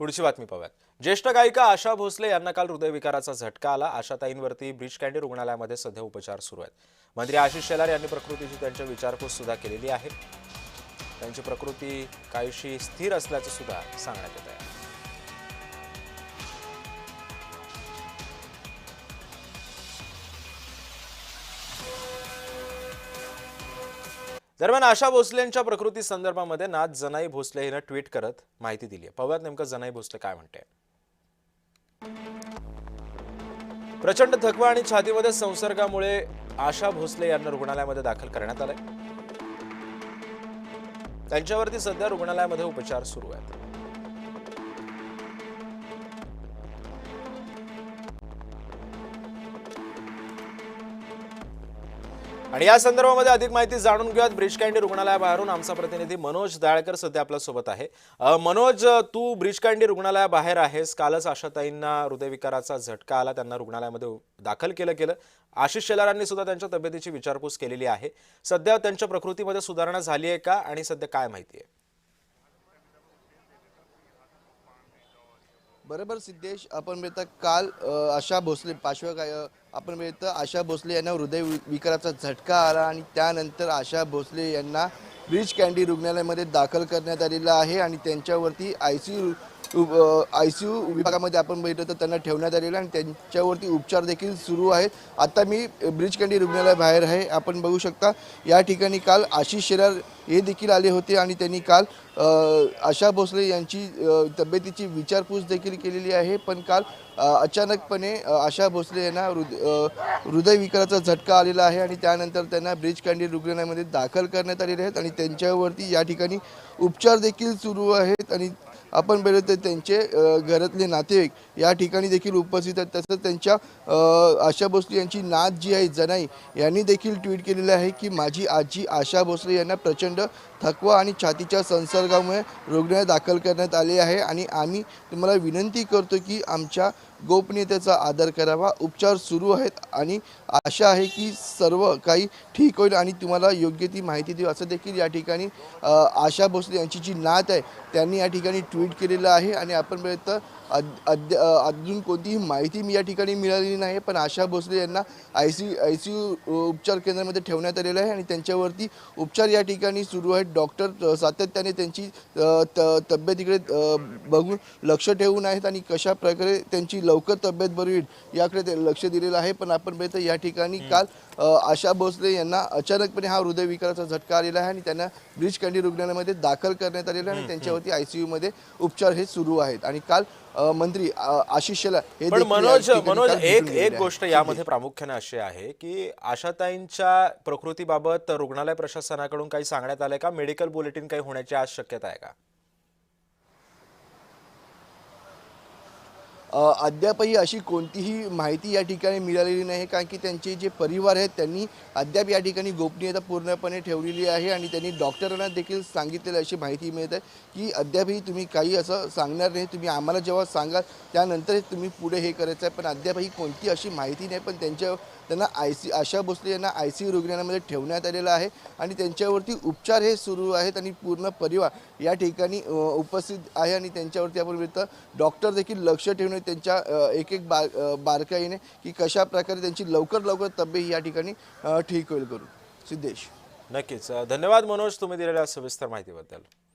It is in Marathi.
पुढची बातमी पाहूयात। ज्येष्ठ गायिका आशा भोसले यांना काल हृदयविकाराचा झटका आला। आशाताईंवरती ब्रीच कँडी रुग्णालयामध्ये सध्या उपचार सुरू आहेत। मंत्री आशिष शेलार यांनी प्रकृतीची त्यांच्या विचारपूस सुद्धा केलेली आहे। त्यांची प्रकृती काहीशी स्थिर असल्याचं सुद्धा सांगण्यात येत आहे। दरम्यान आशा भोसलेंच्या प्रकृती संदर्भामध्ये नाथ जनाई भोसले हिने ट्विट करत माहिती दिली आहे। पाहूयात नेमकं जनाई भोसले काय म्हणते। प्रचंड थकवा आणि छातीमध्ये संसर्गामुळे आशा भोसले यांना रुग्णालयामध्ये दाखल करण्यात आले। त्यांच्यावरती सध्या रुग्णालयामध्ये उपचार सुरू आहेत। आणि या संदर्भामध्ये अधिक माहिती जाणून घेऊयात। ब्रीच कँडी रुग्णालयाबाहेरून आमचा प्रतिनिधी मनोज दाळकर सध्या आपल्या सोबत आहे। मनोज, तू ब्रीच कँडी रुग्णालयाबाहेर आहेस। कालच आशाताईंना हृदयविकाराचा झटका आला, त्यांना रुग्णालयामध्ये दाखल केलं। आशिष शेलारांनी सुद्धा त्यांच्या तब्येतीची विचारपूस केलेली आहे। सध्या त्यांच्या प्रकृतीमध्ये सुधारणा झाली आहे का आणि सध्या काय माहिती आहे? बरोबर सिद्धेश, आपण मिळता काल आशा भोसले आपण मिळतं आशा भोसले यांना विकाराचा झटका आला आणि त्यानंतर आशा भोसले यांना ब्रीच कँडी रुग्णालयामध्ये दाखल करण्यात आलेला आहे आणि त्यांच्यावरती आयसीयू विभागामध्ये आपण बघितलं तर त्यांना ठेवण्यात आलेलं आणि त्यांच्यावरती उपचार देखील सुरू आहेत। आता मी ब्रीच कँडी रुग्णालयाबाहेर आहे। आपण बघू शकता या ठिकाणी काल आशिष शेलार हे देखील आले होते आणि त्यांनी काल आशा भोसले यांची तब्येतीची विचारपूस देखील केलेली आहे। पण काल अचानकपणे आशा भोसले यांना हृदयविकाराचा झटका आलेला आहे आणि त्यानंतर त्यांना ब्रीच कँडी रुग्णालयामध्ये दाखल करण्यात आलेले आहेत आणि त्यांच्यावरती या ठिकाणी उपचार देखील सुरू आहेत। आणि आपण बघितलं तर त्यांचे घरातले नातेवाईक या ठिकाणी देखील उपस्थित आहेत। तसंच त्यांच्या आशा भोसले यांची नात जी आहे जनाई यांनी देखील ट्विट केलेलं आहे की माझी आजी आशा भोसले यांना प्रचंड थकवा आणि छातीच्या संसर्गामुळे रुग्णालयात दाखल करण्यात आले आहे आणि आम्ही तुम्हाला विनंती करतो की आमच्या गोपनीयतेचा आदर करावा। उपचार सुरू आहेत आणि आशा आहे की सर्व काही ठीक होईल आणि तुम्हाला योग्य ती माहिती देऊ, असं देखील या ठिकाणी आशा भोसले यांची जी नात आहे त्यांनी या ठिकाणी ट्विट केलेलं आहे। आणि आपण बघितलं अजून कोणतीही माहिती मी या ठिकाणी मिळालेली नाही, पण आशा भोसले यांना आयसीयू उपचार केंद्रामध्ये ठेवण्यात आलेलं आहे आणि त्यांच्यावरती उपचार या ठिकाणी सुरू आहेत। डॉक्टर सातत्याने त्यांची तब्येतीकडे बघून लक्ष ठेवून आहेत आणि कशा प्रकारे त्यांची लवकर तब्येत बरी होईल याकडे ते लक्ष दिलेलं आहे। पण आपण बघितलं या ठिकाणी काल आशा भोसले यांना अचानकपणे हा हृदयविकाराचा झटका आलेला आहे आणि त्यांना ब्रीच कँडी रुग्णालयामध्ये दाखल करण्यात आलेलं आहे आणि त्यांच्यावरती आयसीयू मध्ये उपचार हे सुरू आहेत। आणि काल मंत्री आशिष शेलार हे पण मनोज एक गोष्ट यामध्ये प्रामुख्याने अशी आहे की आशाताईंच्या प्रकृतीबाबत रुग्णालय प्रशासनाकडून काही सांगण्यात आलंय का? मेडिकल बुलेटिन काही होण्याची आज शक्यता आहे का? अद्यापही अशी कोणतीही माहिती या ठिकाणी मिळालेली नाही, कारण की त्यांचे जे परिवार आहेत त्यांनी अद्याप या ठिकाणी गोपनीयता पूर्णपणे ठेवलेली आहे आणि त्यांनी डॉक्टरांना देखील सांगितलेलं अशी माहिती मिळत आहे की अद्यापही तुम्ही काही असं सांगणार नाही, तुम्ही आम्हाला जेव्हा सांगाल त्यानंतर तुम्ही पुढे हे करायचं आहे। पण अद्यापही कोणती अशी माहिती नाही, पण त्यांना आशा भोसले यांना आयसीयू रुग्णालयामध्ये ठेवण्यात आलेलं आहे आणि त्यांच्यावरती उपचार हे सुरू आहेत आणि पूर्ण परिवार या ठिकाणी उपस्थित आहे आणि त्यांच्यावरती आपण बघितलं डॉक्टर देखील लक्ष ठेवून त्यांच्या एक बारकाईने की कशा प्रकारे त्यांची लवकर तब्येत या ठिकाणी ठीक होईल करू। सिद्धेश, नक्कीच धन्यवाद मनोज, तुम्ही दिलेल्या सविस्तर माहितीबद्दल।